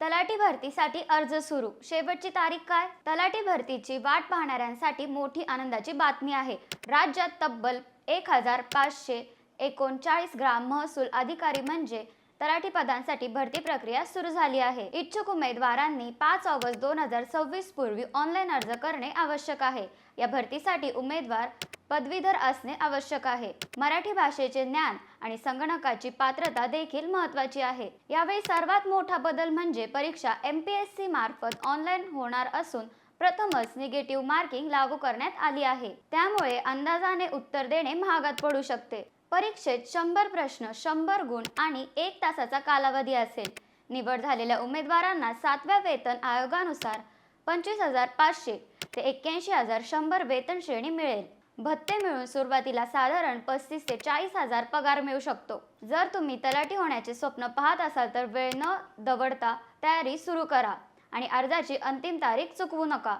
तलाठी भरतीसाठी अर्ज सुरू, शेवटची तारीख काय? तलाठी भरतीची वाट पाहणाऱ्यांसाठी मोठी आनंदाची बातमी आहे. राज्यात तब्बल 1539 ग्राम महसूल अधिकारी म्हणजे तलाठी पदांसाठी भरती प्रक्रिया सुरू झाली आहे. इच्छुक उमेदवारांनी 5 ऑगस्ट 2026 पूर्वी ऑनलाईन अर्ज करणे आवश्यक आहे. या भरतीसाठी उमेदवार पदवीधर असणे आवश्यक आहे. मराठी भाषेचे ज्ञान आणि संगणकाची पात्रता देखील महत्त्वाची आहे. यावेळी सर्वात मोठा बदल म्हणजे परीक्षा MPSC मार्फत ऑनलाईन होणार असून प्रथमच निगेटिव्ह मार्किंग लागू करण्यात आली आहे. त्यामुळे अंदाजाने उत्तर देणे महागात पडू शकते. परीक्षेत 100 प्रश्न, 100 गुण आणि 1 तासाचा कालावधी असेल. निवड झालेल्या उमेदवारांना 7व्या वेतन आयोगानुसार 25,500 ते 81,100 वेतन श्रेणी मिळेल. भत्ते मिळून सुरुवातीला साधारण 35 ते 40,000 पगार मिळू शकतो. जर तुम्ही तलाठी होण्याचे स्वप्न पाहत असाल तर वेळ न दवडता तयारी सुरू करा आणि अर्जाची अंतिम तारीख चुकवू नका.